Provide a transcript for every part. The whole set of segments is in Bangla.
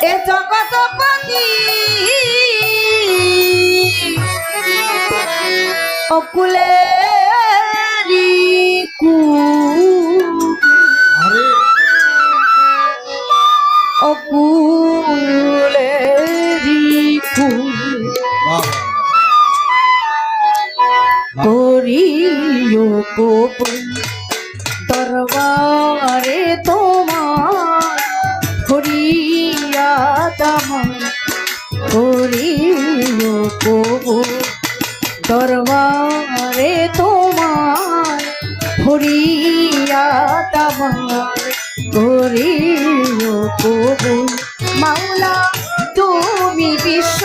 এ জগৎপতি অকুলেরি অকুলেরি করিও গোপন দরবারে তোমার হরিয়া দামা করিও গোপন দরবারে তোমার হরিয়া দামার করিও গোপন মাওলা তুমি বিশ্ব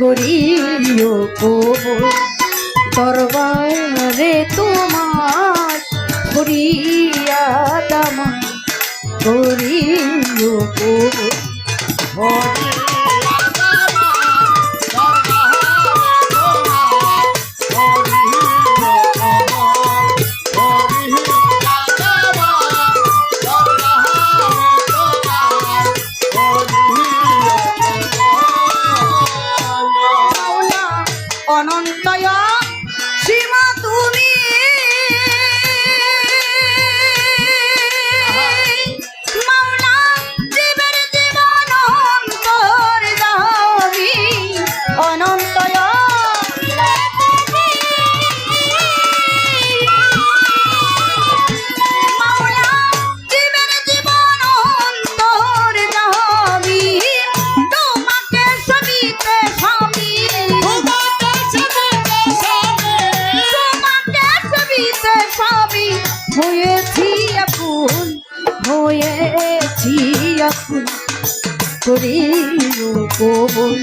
করিও কবুল দরবারে তোমার হরিয়া দামা করিও কবুল অনন্তয় সীমা তুমি মাওলা জীবের জীবন অন্তর যাবি অনন্তয় মাওলা জীবের জীবন অন্তর যাবি তোমাকে সবিতে স্বামী হয়েছি আপন করিও কবুল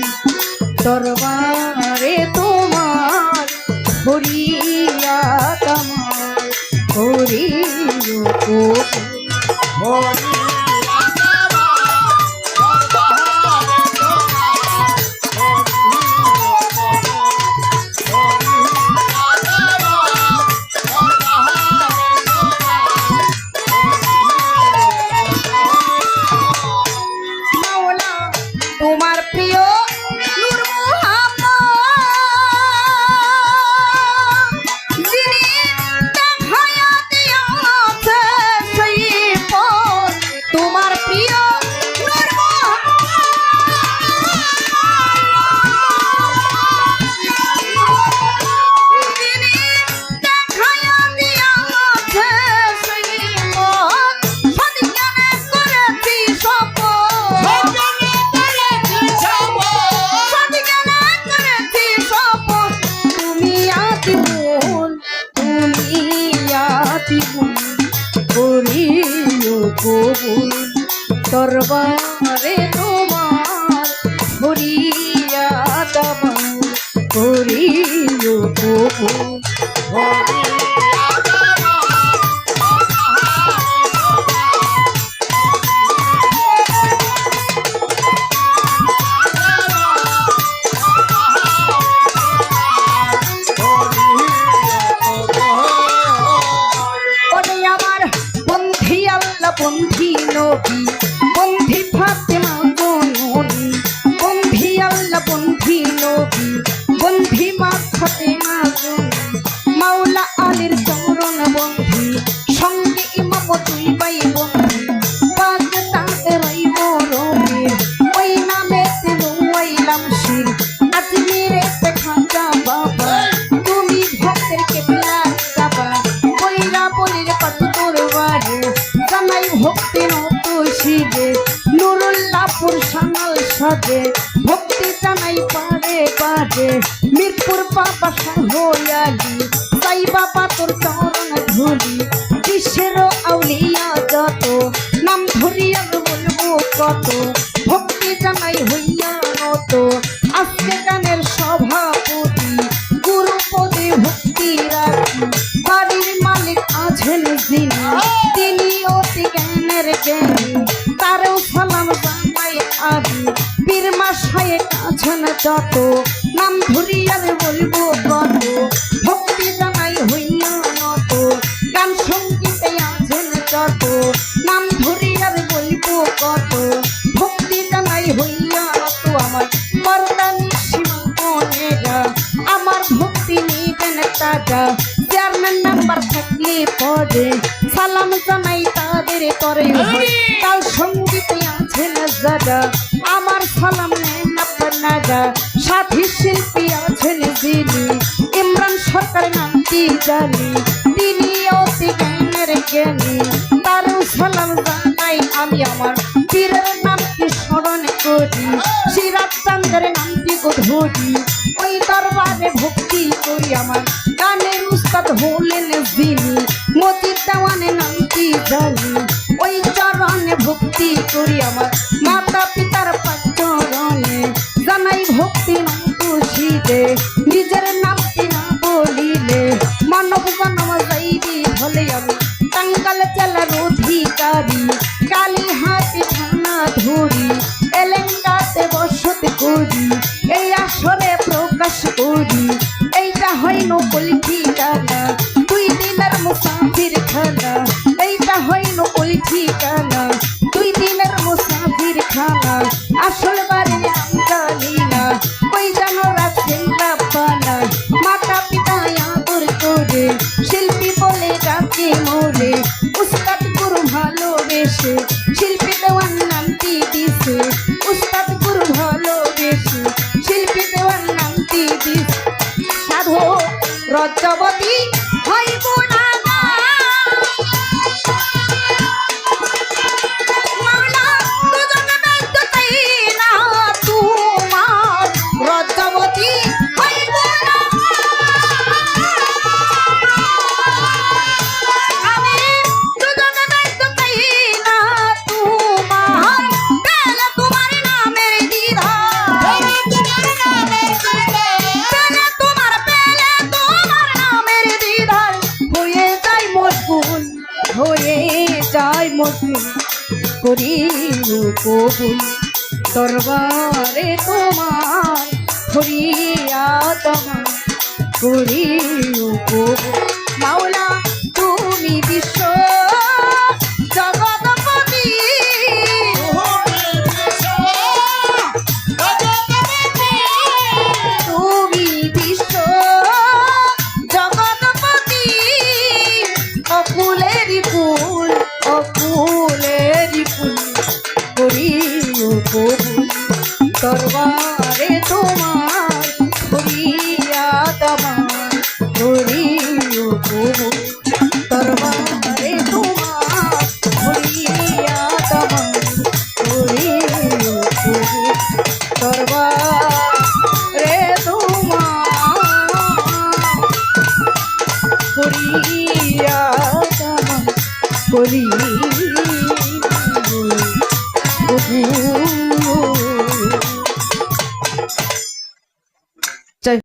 দরবারে তোমার হরিয়া দামার করিও কবুল তোমার প্রিয় নূর মুহাম্মদ যিনি দেখায়া দিয়াছে সেই পথ তোমার প্রিয় নূর মুহাম্মদ যিনি দেখায়া দিয়াছে সেই পথ সদিজ্ঞানে করেছি শপথ করিও কবুল দরবারে তোমার হরিয়া দামার করিও কবুল বন্ধি নবী বন্ধি ফাতেমা গননি বন্ধি আল্লাহ বন্ধি নবী বন্ধি মা ফাতেমা গননি মাওলা আলীর চরণ বন্ধি সঙ্গে ইমাম দুই ভাই বন্ধি পাক তাদের রইব রবে ওই নামে লইলাম শির আজমিরে খাজা বাবা তুমি ভক্তের কেবলা বাবা কইরা বলির কত তোর বাড়ি জানাই ভক্তি নতুশিদে নুরুল্লাহপুর সানাল সাজে ভক্তি জানাই পারে বাজে মিরপুর বাবা হইয়ালি সাই বাবা তোর চরণ ধুলি বিশ্বের আউলিয়া যত নাম ধরিয়া বলবো কত ভক্তি জানাই হইয়া নত আজকে গানের সভাপতি গুরুপদে ভক্তি রাখি বাড়ির মালিক আছেন যিনি তিনি অতি জ্ঞানের জ্ঞানী তারও সালাম জানাই আমি পীর মশাইয়ের আছেন যত নাম ধরিয়ার বলবো কত ভক্তি জানাই হইয়া নত গান সঙ্গীতে আছেন যত নাম ধরিয়ার বলবো কত ভক্তি জানাই হইয়া নত আমার মর্দানি সীমানেরা আমার ভক্তি নিবেন তারা চেয়ারম্যান নাম্বার থাকলে পরে সালাম জানাই তাদের তরে কাল সঙ্গীতে আছেন যারা আমার সালাম নেন আপনারা সাথী শিল্পী আছেন যিনি ইমরান সরকার নামটি জানি তিনি অতি জ্ঞানের জ্ঞানী তারও সালাম জানাই আমি আমার পীরের নামটি স্মরণ করি সিরাজ চান্দের নামটি ধরি ওই দরবারে ভক্তি করি আমার গানের উস্তাদ হলেন যিনি মতির দেওয়ানে নামটি জানি ওই চরণে ভক্তি করি আমার মাতা পিতার পাচরণে জানাই ভক্তি নাম খুশিতে নিজের নামটি না বলিলে মানব জন্ম যাইবি হলে আমি টাঙ্গাল জেলার অধিকারী কালীহাটি থানা ধরি এলেঙ্গাতে বসত করি এই আসরে প্রকাশ করি এইটা হয় নকল ঠিকানা 2 দিনের মুসাফির খানা এইটা হয় নকল ঠিকানা 2 দিনের মুসাফির খানা আসল বাড়ি নাম জানি না ওই জানো রাখছেন রাব্বানা মাতা পিতা আদর করে শিল্পী বলে ডাকে মোরে উস্তাদ গুরু ভালোবেসে শিল্পী দেওয়ার নামটি দিছে উস্তাদ গুরু ভালোবেসে শিল্পী দেওয়ার নামটি দিছে সাধু রজবতী হইব না হয়ে যায় মজুর করি কবুল দরবারে তোমার হরিয়া তোমার করি কবুল মাওলা তুমি বিশ্ব জগৎপতি তুমি বিশ্ব জগৎপতি অকুলেরি ফুল অকুলেরি ফুল করি কবুল দরবারে তোমার হরিয়া তোমার করি কবুল দরবারে তোমার হরিয়া তোমার করি কবুল দরবারে তোমার হরিয়া তোমার করি